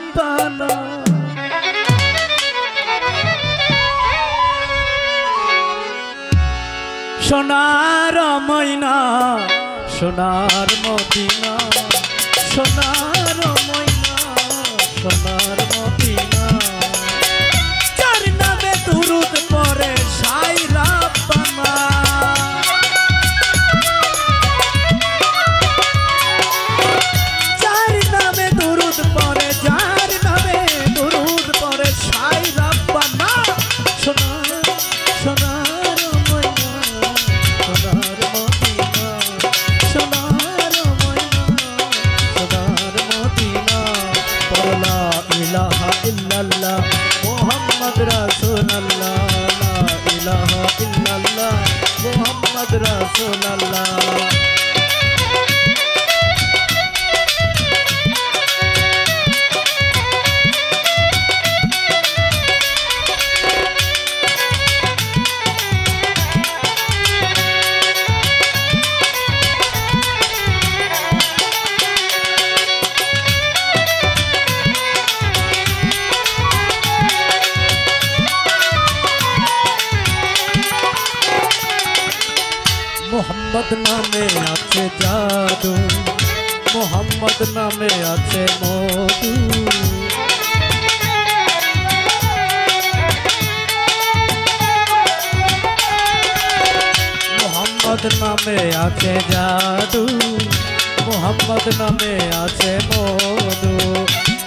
রাব্বানা। সোনার ময়না সোনার মদিনা, সোনার ময়না সোনার মদিনা, যার নামে দুরূদ পড়ে সাই রাব্বানা। যার নামে দুরূদ পড়ে, যার নামে দুরূদ পড়ে সাই রাব্বানা। সোনার সোনার ময়না সোনার মদিনা, সোনার ময়না সোনার মদিনা। লা ইলাহা ইল্লাল্লাহ মুহাম্মদ রাসূলুল্লাহ, লা ইলাহা ইল্লাল্লাহ মুহাম্মদ রাসূলুল্লাহ। মোহাম্মদ নামে আছে জাদু, মোহাম্মদ নামে আছে মধু, মোহাম্মদ নামে আছে জাদু, মোহাম্মদ নামে আছে মধু।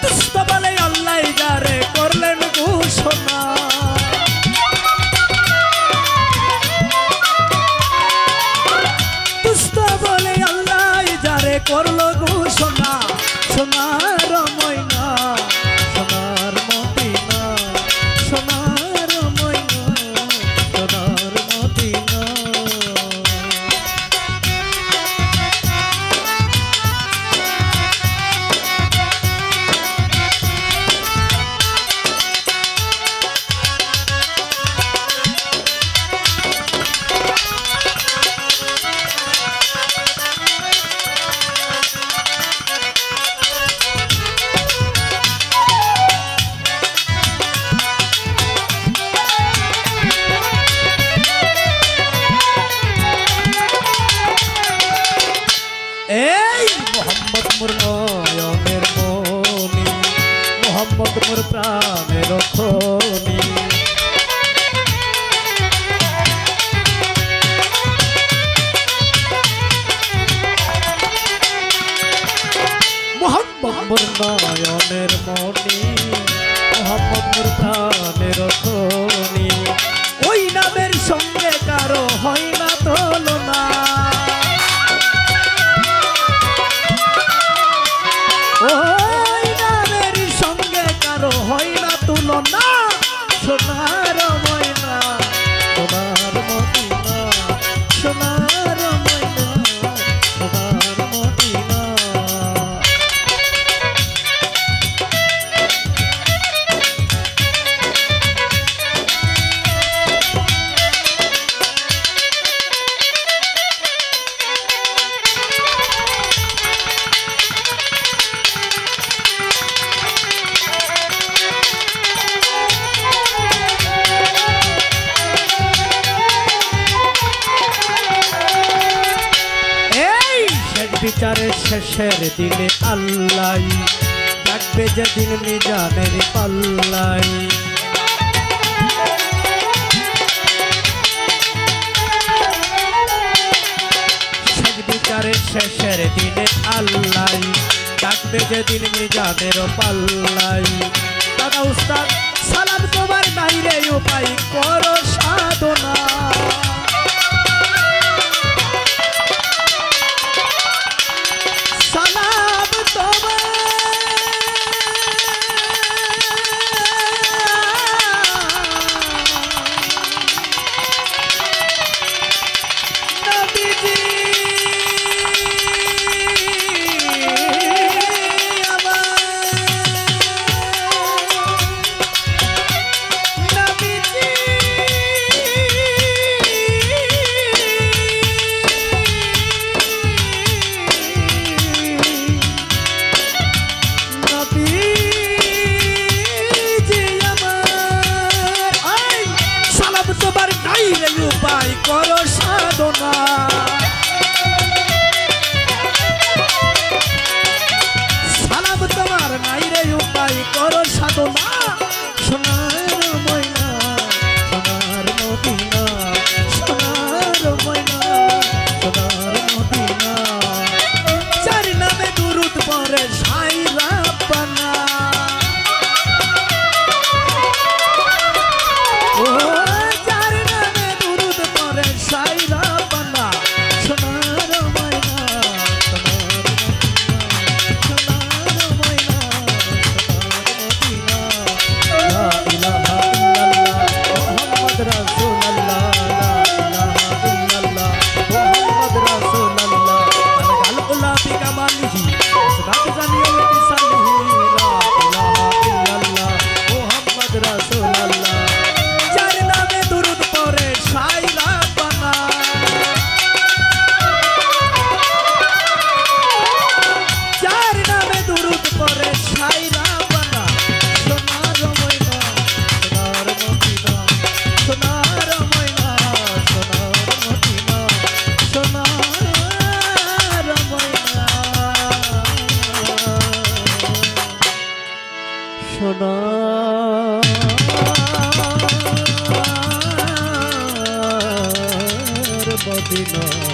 দুষ্ট বলে আল্লাহ যারে করলেন ঘোষণা, করলো ঘোষণা। সোনার ময়না সোনার মদিনা, সোনার ময়না সোনার মদিনা। এই মোহাম্মদ মোর নয়নের মনি, মোহাম্মদ মোর প্রাণের খনি, মোহাম্মদ মোর নয়নের মনি, মোহাম্মদ মোর প্রাণের খনি। ওই নামের সঙ্গে কারো হয় না তুলনা, ওই নামের সঙ্গে কারো হয় না তুলনা। সোনার ময়না সোনার মদিনা, সোনার ময়না সোনার মদিনা। বিচারের শেষের দিনে আল্লাহ ডাকবে যেদিন মিজানের পাল্লাই, বিচারের শেষের দিনে আল্লাহ ডাকবে যেদিন মিজানের পাল্লাই। দাদা উস্তাদ সালাম তোমার নাই রে উপায় করো সাধনা, সালাম তোমার নবীজি আমার, নবীজি সোনার মদিনা